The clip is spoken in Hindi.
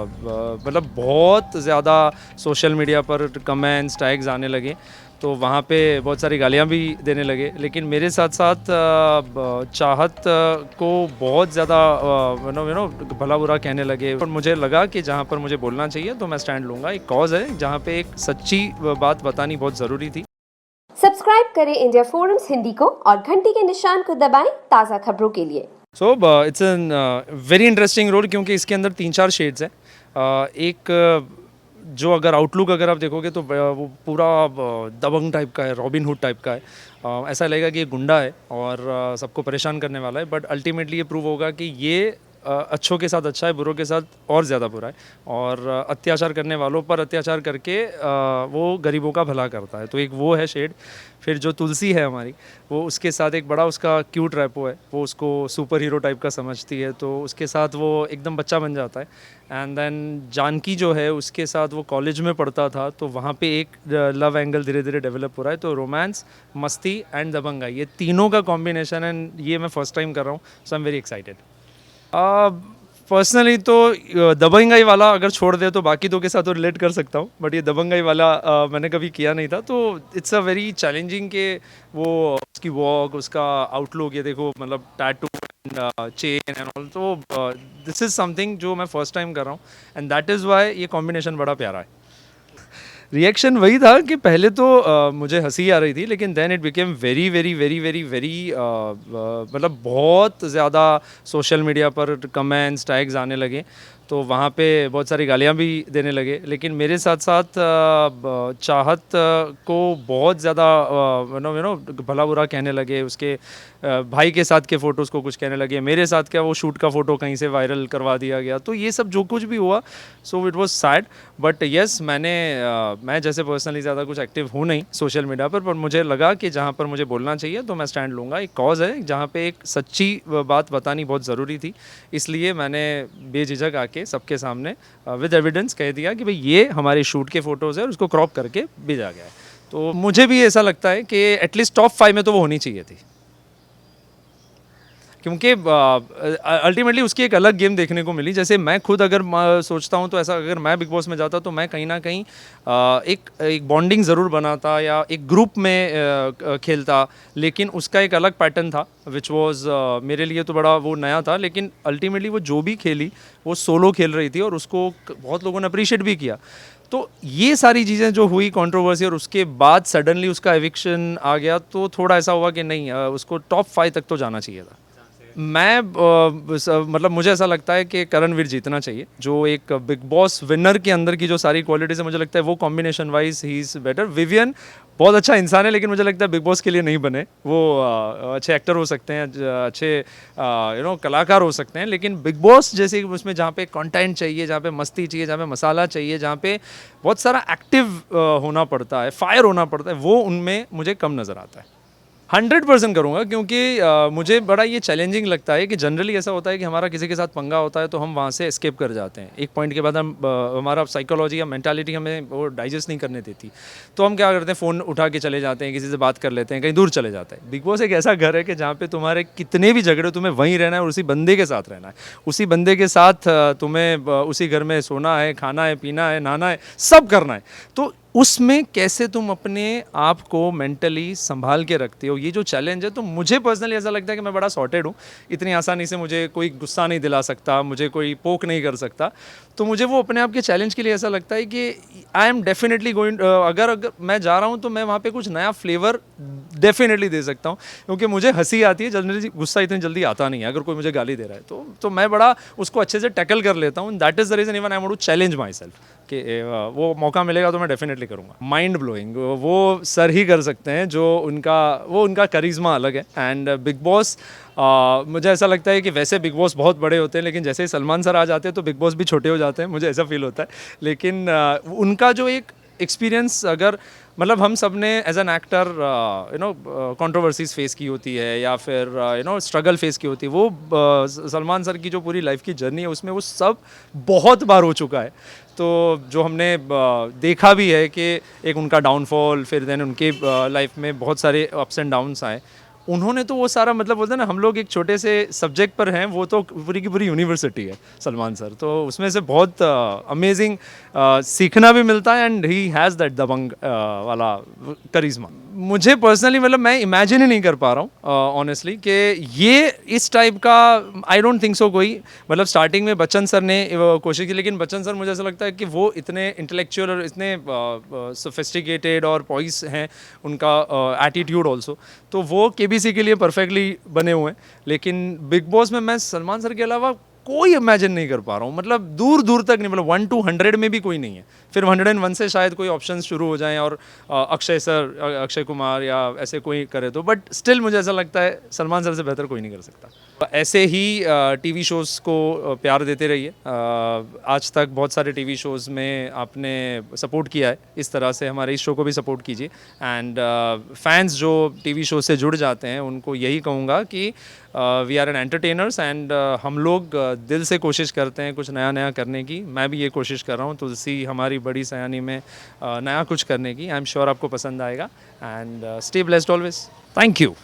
मतलब बहुत ज़्यादा सोशल मीडिया पर कमेंट्स टैग्स आने लगे, तो वहाँ पे बहुत सारी गालियाँ भी देने लगे। लेकिन मेरे साथ साथ चाहत को बहुत ज़्यादा भला बुरा कहने लगे, और मुझे लगा कि जहाँ पर मुझे बोलना चाहिए तो मैं स्टैंड लूँगा। एक कॉज़ है जहाँ पे एक सच्ची बात बतानी बहुत ज़रूरी थी। सब्सक्राइब करें इंडिया फोरम्स हिंदी को और घंटी के निशान को दबाएं ताज़ा खबरों के लिए। So it's an very interesting role, क्योंकि इसके अंदर 3-4 शेड्स हैं। एक जो अगर आउटलुक अगर आप देखोगे तो वो पूरा दबंग टाइप का है, रॉबिन हुड टाइप का है। ऐसा लगेगा कि ये गुंडा है और सबको परेशान करने वाला है, बट अल्टीमेटली ये प्रूव होगा कि ये अच्छों के साथ अच्छा है, बुरों के साथ और ज़्यादा बुरा है, और अत्याचार करने वालों पर अत्याचार करके वो गरीबों का भला करता है। तो एक वो है शेड। फिर जो तुलसी है हमारी, वो उसके साथ एक बड़ा उसका क्यूट रैपो है, वो उसको सुपर हीरो टाइप का समझती है, तो उसके साथ वो एकदम बच्चा बन जाता है। एंड देन जानकी जो है उसके साथ वो कॉलेज में पढ़ता था, तो वहाँ पे एक लव एंगल धीरे धीरे डेवलप हो रहा है। तो रोमांस, मस्ती एंड दबंगाई, ये तीनों का कॉम्बिनेशन, एंड ये मैं फर्स्ट टाइम कर रहा हूँ, so I am very excited. Personally तो दबंगाई वाला अगर छोड़ दे तो बाकी दो के साथ तो रिलेट कर सकता हूँ, बट ये दबंगाई वाला मैंने कभी किया नहीं था, तो इट्स अ वेरी चैलेंजिंग के वो उसकी वॉक, उसका आउटलुक, ये देखो मतलब tattoo and chain and all, तो दिस इज़ समथिंग जो मैं फर्स्ट टाइम कर रहा हूँ, एंड दैट इज़ वाई ये कॉम्बिनेशन बड़ा प्यारा है। रिएक्शन वही था कि पहले तो मुझे हंसी आ रही थी, लेकिन then it became very very very very very मतलब बहुत ज़्यादा सोशल मीडिया पर कमेंट्स टैग्स आने लगे, तो वहाँ पे बहुत सारी गालियाँ भी देने लगे। लेकिन मेरे साथ साथ चाहत को बहुत ज़्यादा भला बुरा कहने लगे, उसके भाई के साथ के फ़ोटोज़ को कुछ कहने लगे, मेरे साथ क्या वो शूट का फ़ोटो कहीं से वायरल करवा दिया गया, तो ये सब जो कुछ भी हुआ, so it was sad. But yes, मैं जैसे पर्सनली ज़्यादा कुछ एक्टिव हूँ नहीं सोशल मीडिया पर मुझे लगा कि जहाँ पर मुझे बोलना चाहिए तो मैं स्टैंड लूँगा। एक कॉज़ है जहाँ पे एक सच्ची बात बतानी बहुत ज़रूरी थी, इसलिए मैंने बेझिझक आके सबके सामने विद एविडेंस कह दिया कि भाई ये हमारे शूट के फ़ोटोज़ है और उसको क्रॉप करके भेजा गया है। तो मुझे भी ऐसा लगता है कि एटलीस्ट टॉप 5 में तो वो होनी चाहिए थी, क्योंकि अल्टीमेटली उसकी एक अलग गेम देखने को मिली। जैसे मैं खुद अगर सोचता हूँ तो ऐसा, अगर मैं बिग बॉस में जाता तो मैं कहीं ना कहीं एक बॉन्डिंग ज़रूर बनाता या एक ग्रुप में खेलता, लेकिन उसका एक अलग पैटर्न था विच वॉज मेरे लिए तो बड़ा वो नया था। लेकिन अल्टीमेटली वो जो भी खेली वो सोलो खेल रही थी और उसको बहुत लोगों ने अप्रिशिएट भी किया। तो ये सारी चीज़ें जो हुई कंट्रोवर्सी, और उसके बाद सडनली उसका एविक्शन आ गया, तो थोड़ा ऐसा हुआ कि नहीं, उसको टॉप 5 तक तो जाना चाहिए था। मैं मतलब मुझे ऐसा लगता है कि करणवीर जीतना चाहिए। जो एक बिग बॉस विनर के अंदर की जो सारी क्वालिटीज़ है, मुझे लगता है वो combination wise he is better. Vivian बहुत अच्छा इंसान है, लेकिन मुझे लगता है बिग बॉस के लिए नहीं बने। वो अच्छे एक्टर हो सकते हैं, अच्छे कलाकार हो सकते हैं, लेकिन बिग बॉस जैसे उसमें जहाँ पे कंटेंट चाहिए, जहाँ पे मस्ती चाहिए, जहाँ पे मसाला चाहिए, जहाँ पे बहुत सारा एक्टिव होना पड़ता है, फायर होना पड़ता है, वो उनमें मुझे कम नज़र आता है। 100% करूँगा, क्योंकि मुझे बड़ा ये चैलेंजिंग लगता है कि जनरली ऐसा होता है कि हमारा किसी के साथ पंगा होता है तो हम वहाँ से एस्केप कर जाते हैं। एक पॉइंट के बाद हमारा साइकोलॉजी या मेंटालिटी हमें वो डाइजेस्ट नहीं करने देती, तो हम क्या करते हैं, फ़ोन उठा के चले जाते हैं, किसी से बात कर लेते हैं, कहीं दूर चले जाते हैं। बिग बॉस एक ऐसा घर है कि जहाँ पे तुम्हारे कितने भी झगड़े, तुम्हें वहीं रहना है और उसी बंदे के साथ रहना है, उसी बंदे के साथ तुम्हें उसी घर में सोना है, खाना है, पीना है, नहाना है, सब करना है। तो उसमें कैसे तुम अपने आप को मेंटली संभाल के रखते हो, ये जो चैलेंज है, तो मुझे पर्सनली ऐसा लगता है कि मैं बड़ा सॉर्टेड हूँ। इतनी आसानी से मुझे कोई गुस्सा नहीं दिला सकता, मुझे कोई पोक नहीं कर सकता। तो मुझे वो अपने आप के चैलेंज के लिए ऐसा लगता है कि आई एम डेफिनेटली गोइंग, अगर मैं जा रहा हूँ तो मैं वहाँ पे कुछ नया फ्लेवर डेफिनेटली दे सकता हूँ, क्योंकि मुझे हंसी आती है, जनरली गुस्सा इतनी जल्दी आता नहीं है। अगर कोई मुझे गाली दे रहा है तो मैं बड़ा उसको अच्छे से टैकल कर लेता हूँ। That is the reason even I want to challenge myself कि वो मौका मिलेगा तो मैं डेफिनेटली करूँगा। माइंड ब्लोइंग वो सर ही कर सकते हैं, जो उनका करिश्मा अलग है। एंड बिग बॉस, मुझे ऐसा लगता है कि वैसे बिग बॉस बहुत बड़े होते हैं, लेकिन जैसे ही सलमान सर आ जाते हैं तो बिग बॉस भी छोटे हो जाते हैं, मुझे ऐसा फील होता है। लेकिन उनका जो एक एक्सपीरियंस, अगर मतलब हम सब ने as an actor controversies face की होती है या फिर स्ट्रगल फेस की होती है, वो सलमान सर की जो पूरी लाइफ की जर्नी है उसमें वो सब बहुत बार हो चुका है। तो जो हमने देखा भी है कि एक उनका डाउनफॉल, फिर देन उनके लाइफ में बहुत सारे अप्स एंड डाउन्स आए, उन्होंने तो वो सारा मतलब बोलते हैं ना, हम लोग एक छोटे से सब्जेक्ट पर हैं, वो तो पूरी की पूरी यूनिवर्सिटी है सलमान सर। तो उसमें से बहुत अमेजिंग सीखना भी मिलता है एंड ही हैज़ दैट दबंग वाला करिश्मा। मुझे पर्सनली मतलब मैं इमेजिन ही नहीं कर पा रहा हूँ ऑनेस्टली कि ये इस टाइप का, आई डोंट थिंक सो कोई, मतलब स्टार्टिंग में बच्चन सर ने कोशिश की, लेकिन बच्चन सर मुझे ऐसा लगता है कि वो इतने इंटेलेक्चुअल और इतने सोफिस्टिकेटेड और पॉइस हैं, उनका एटीट्यूड ऑल्सो, तो वो केबीसी के लिए परफेक्टली बने हुए हैं। लेकिन बिग बॉस में मैं सलमान सर के अलावा कोई इमेजिन नहीं कर पा रहा हूँ, मतलब दूर दूर तक नहीं, मतलब 1 to 100 में भी कोई नहीं है। फिर 101 से शायद कोई ऑप्शन शुरू हो जाएं और अक्षय सर, अक्षय कुमार या ऐसे कोई करे तो, बट स्टिल मुझे ऐसा लगता है सलमान सर से बेहतर कोई नहीं कर सकता। ऐसे ही टीवी शोज़ को प्यार देते रहिए। आज तक बहुत सारे टीवी शोज़ में आपने सपोर्ट किया है, इस तरह से हमारे इस शो को भी सपोर्ट कीजिए। एंड फैंस जो टीवी शो से जुड़ जाते हैं उनको यही कहूँगा कि we are an entertainers and हम लोग दिल से कोशिश करते हैं कुछ नया नया करने की। मैं भी ये कोशिश कर रहा हूँ तुलसी हमारी बड़ी सयानी में नया कुछ करने की। आई एम श्योर आपको पसंद आएगा and stay blessed always. Thank you.